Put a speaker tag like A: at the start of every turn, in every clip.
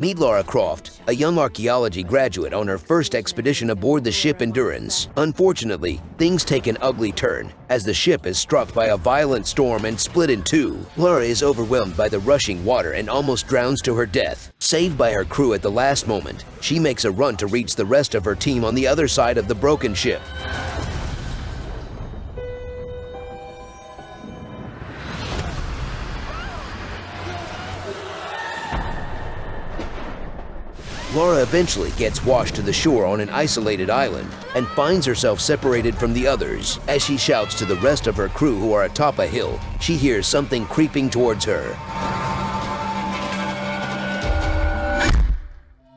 A: Meet Lara Croft, a young archaeology graduate on her first expedition aboard the ship Endurance. Unfortunately, things take an ugly turn as the ship is struck by a violent storm and split in two. Lara is overwhelmed by the rushing water and almost drowns to her death. Saved by her crew at the last moment, she makes a run to reach the rest of her team on the other side of the broken ship. Lara eventually gets washed to the shore on an isolated island and finds herself separated from the others. As she shouts to the rest of her crew who are atop a hill, she hears something creeping towards her.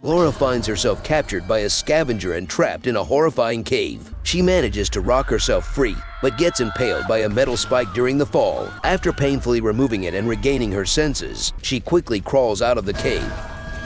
A: Lara finds herself captured by a scavenger and trapped in a horrifying cave. She manages to rock herself free, but gets impaled by a metal spike during the fall. After painfully removing it and regaining her senses, she quickly crawls out of the cave,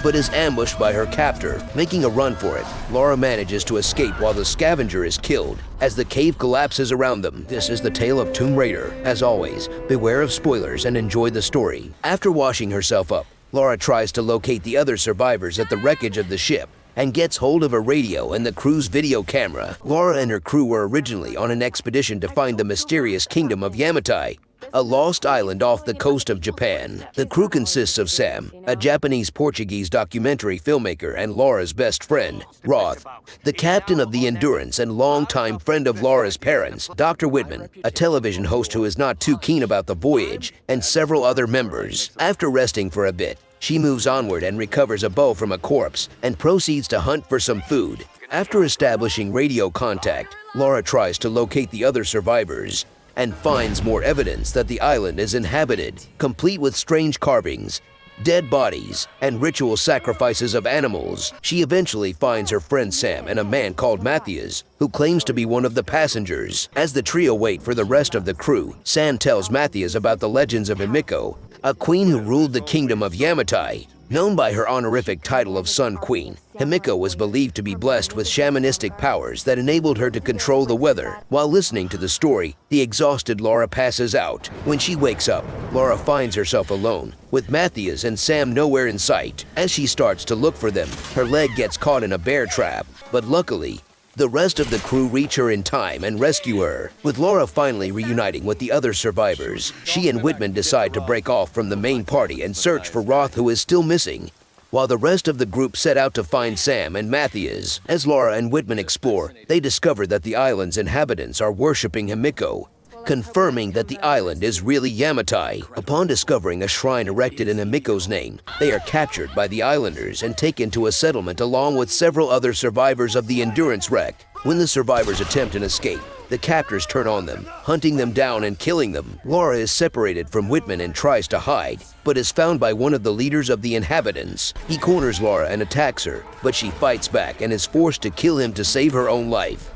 A: but is ambushed by her captor. Making a run for it, Lara manages to escape while the scavenger is killed as the cave collapses around them. This is the tale of Tomb Raider. As always, beware of spoilers and enjoy the story. After washing herself up, Lara tries to locate the other survivors at the wreckage of the ship and gets hold of a radio and the crew's video camera. Lara and her crew were originally on an expedition to find the mysterious kingdom of Yamatai, a lost island off the coast of Japan. The crew consists of Sam, a Japanese-Portuguese documentary filmmaker and Lara's best friend, Roth, the captain of the Endurance and longtime friend of Lara's parents, Dr. Whitman, a television host who is not too keen about the voyage, and several other members. After resting for a bit, she moves onward and recovers a bow from a corpse and proceeds to hunt for some food. After establishing radio contact, Lara tries to locate the other survivors and finds more evidence that the island is inhabited, complete with strange carvings, dead bodies, and ritual sacrifices of animals. She eventually finds her friend Sam and a man called Matthias, who claims to be one of the passengers. As the trio wait for the rest of the crew, Sam tells Matthias about the legends of Himiko, a queen who ruled the kingdom of Yamatai. Known by her honorific title of Sun Queen, Himiko was believed to be blessed with shamanistic powers that enabled her to control the weather. While listening to the story, the exhausted Lara passes out. When she wakes up, Lara finds herself alone, with Matthias and Sam nowhere in sight. As she starts to look for them, her leg gets caught in a bear trap, but luckily, the rest of the crew reach her in time and rescue her. With Lara finally reuniting with the other survivors, she and Whitman decide to break off from the main party and search for Roth, who is still missing, while the rest of the group set out to find Sam and Matthias. As Lara and Whitman explore, they discover that the island's inhabitants are worshipping Himiko, confirming that the island is really Yamatai. Upon discovering a shrine erected in Himiko's name, they are captured by the islanders and taken to a settlement along with several other survivors of the Endurance wreck. When the survivors attempt an escape, the captors turn on them, hunting them down and killing them. Lara is separated from Whitman and tries to hide, but is found by one of the leaders of the inhabitants. He corners Lara and attacks her, but she fights back and is forced to kill him to save her own life.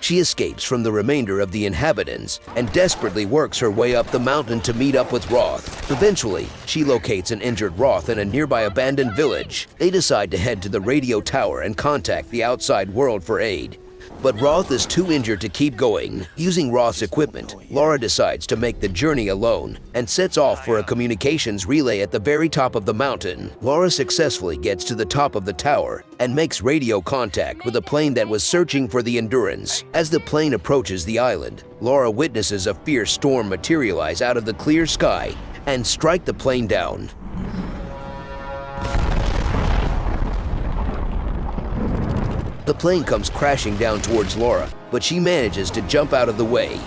A: She escapes from the remainder of the inhabitants and desperately works her way up the mountain to meet up with Roth. Eventually, she locates an injured Roth in a nearby abandoned village. They decide to head to the radio tower and contact the outside world for aid. But Roth is too injured to keep going. Using Roth's equipment, Lara decides to make the journey alone and sets off for a communications relay at the very top of the mountain. Lara successfully gets to the top of the tower and makes radio contact with a plane that was searching for the Endurance. As the plane approaches the island, Lara witnesses a fierce storm materialize out of the clear sky and strike the plane down. The plane comes crashing down towards Lara, but she manages to jump out of the way.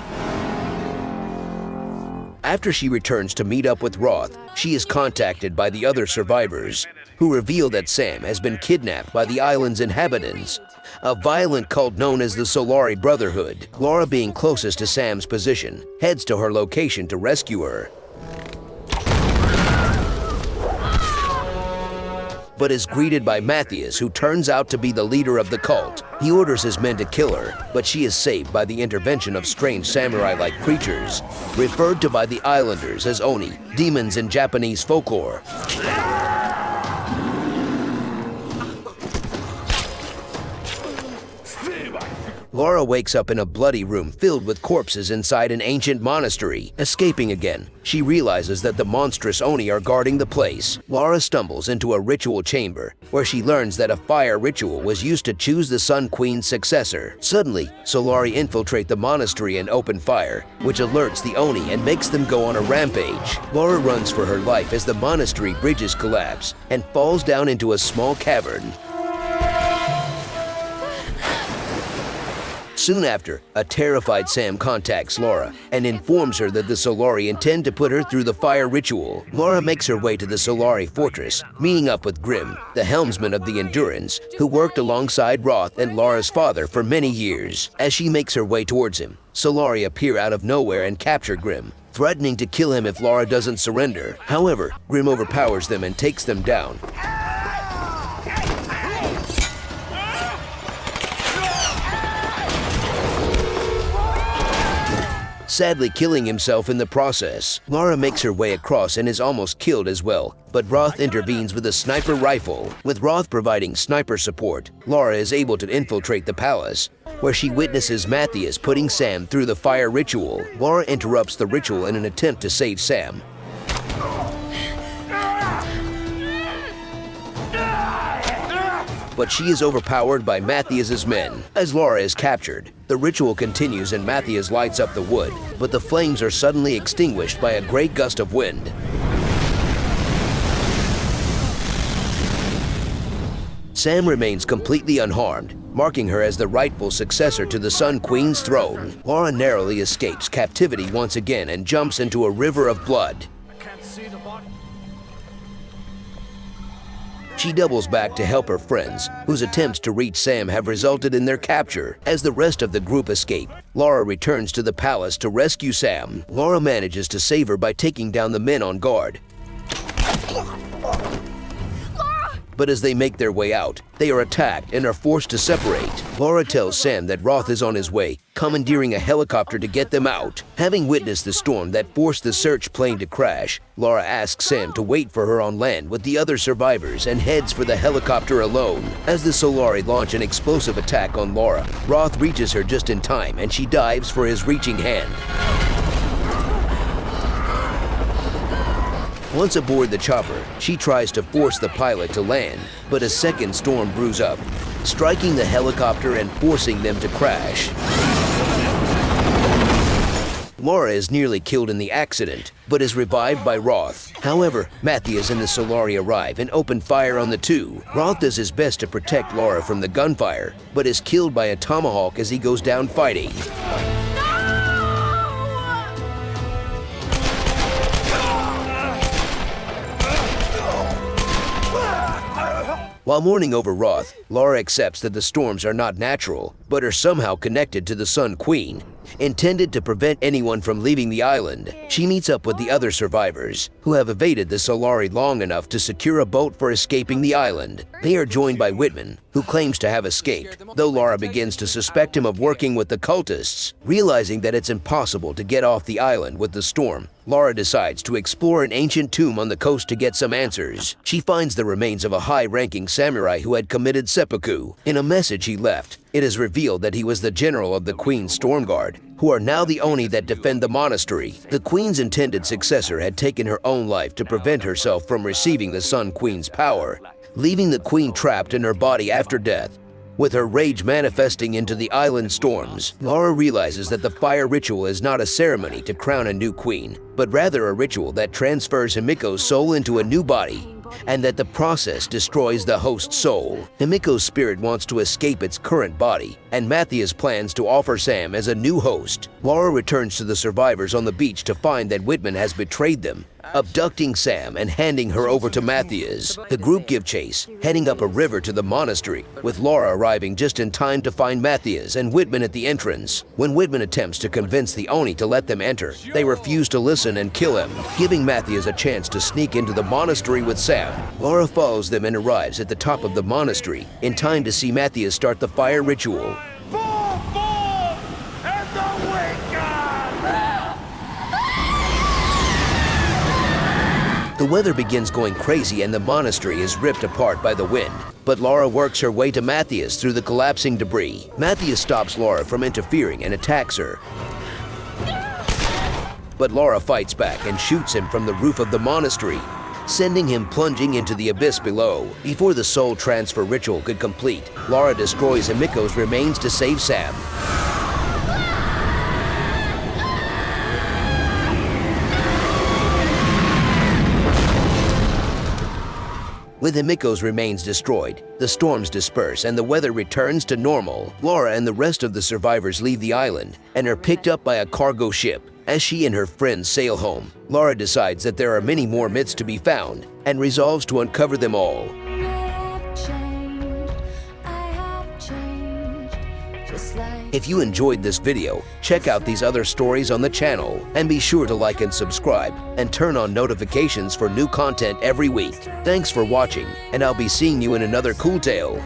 A: After she returns to meet up with Roth, she is contacted by the other survivors, who reveal that Sam has been kidnapped by the island's inhabitants, a violent cult known as the Solari Brotherhood. Lara, being closest to Sam's position, heads to her location to rescue her, but is greeted by Matthias, who turns out to be the leader of the cult. He orders his men to kill her, but she is saved by the intervention of strange samurai-like creatures, referred to by the islanders as Oni, demons in Japanese folklore. Lara wakes up in a bloody room filled with corpses inside an ancient monastery. Escaping again, she realizes that the monstrous Oni are guarding the place. Lara stumbles into a ritual chamber, where she learns that a fire ritual was used to choose the Sun Queen's successor. Suddenly, Solari infiltrate the monastery and open fire, which alerts the Oni and makes them go on a rampage. Lara runs for her life as the monastery bridges collapse and falls down into a small cavern. Soon after, a terrified Sam contacts Lara and informs her that the Solari intend to put her through the fire ritual. Lara makes her way to the Solari fortress, meeting up with Grim, the helmsman of the Endurance, who worked alongside Roth and Lara's father for many years. As she makes her way towards him, Solari appear out of nowhere and capture Grim, threatening to kill him if Lara doesn't surrender. However, Grim overpowers them and takes them down. Sadly killing himself in the process. Lara makes her way across and is almost killed as well, but Roth intervenes with a sniper rifle. With Roth providing sniper support, Lara is able to infiltrate the palace, where she witnesses Matthias putting Sam through the fire ritual. Lara interrupts the ritual in an attempt to save Sam. But she is overpowered by Matthias's men. As Lara is captured, the ritual continues and Matthias lights up the wood, but the flames are suddenly extinguished by a great gust of wind. Sam remains completely unharmed, marking her as the rightful successor to the Sun Queen's throne. Lara narrowly escapes captivity once again and jumps into a river of blood. She doubles back to help her friends, whose attempts to reach Sam have resulted in their capture. As the rest of the group escape, Lara returns to the palace to rescue Sam. Lara manages to save her by taking down the men on guard. But as they make their way out, they are attacked and are forced to separate. Lara tells Sam that Roth is on his way, commandeering a helicopter to get them out. Having witnessed the storm that forced the search plane to crash, Lara asks Sam to wait for her on land with the other survivors and heads for the helicopter alone. As the Solari launch an explosive attack on Lara, Roth reaches her just in time and she dives for his reaching hand. Once aboard the chopper, she tries to force the pilot to land, but a second storm brews up, striking the helicopter and forcing them to crash. Lara is nearly killed in the accident, but is revived by Roth. However, Matthias and the Solari arrive and open fire on the two. Roth does his best to protect Lara from the gunfire, but is killed by a tomahawk as he goes down fighting. While mourning over Roth, Lara accepts that the storms are not natural, but are somehow connected to the Sun Queen, intended to prevent anyone from leaving the island. She meets up with the other survivors, who have evaded the Solari long enough to secure a boat for escaping the island. They are joined by Whitman, who claims to have escaped, though Lara begins to suspect him of working with the cultists. Realizing that it's impossible to get off the island with the storm, Lara decides to explore an ancient tomb on the coast to get some answers. She finds the remains of a high-ranking samurai who had committed seppuku. In a message he left, it is revealed that he was the general of the Queen's Storm Guard, who are now the Oni that defend the monastery. The Queen's intended successor had taken her own life to prevent herself from receiving the Sun Queen's power, leaving the Queen trapped in her body after death. With her rage manifesting into the island storms, Lara realizes that the fire ritual is not a ceremony to crown a new queen, but rather a ritual that transfers Himiko's soul into a new body, and that the process destroys the host's soul. Himiko's spirit wants to escape its current body, and Matthias plans to offer Sam as a new host. Lara returns to the survivors on the beach to find that Whitman has betrayed them, abducting Sam and handing her over to Matthias. The group give chase, heading up a river to the monastery, with Lara arriving just in time to find Matthias and Whitman at the entrance. When Whitman attempts to convince the Oni to let them enter, they refuse to listen and kill him, giving Matthias a chance to sneak into the monastery with Sam. Lara follows them and arrives at the top of the monastery, in time to see Matthias start the fire ritual. The weather begins going crazy and the monastery is ripped apart by the wind. But Lara works her way to Matthias through the collapsing debris. Matthias stops Lara from interfering and attacks her. But Lara fights back and shoots him from the roof of the monastery, sending him plunging into the abyss below. Before the soul transfer ritual could complete, Lara destroys Himiko's remains to save Sam. With Himiko's remains destroyed, the storms disperse and the weather returns to normal. Lara and the rest of the survivors leave the island and are picked up by a cargo ship. As she and her friends sail home, Lara decides that there are many more myths to be found and resolves to uncover them all. If you enjoyed this video, check out these other stories on the channel and be sure to like and subscribe and turn on notifications for new content every week. Thanks for watching, and I'll be seeing you in another cool tale.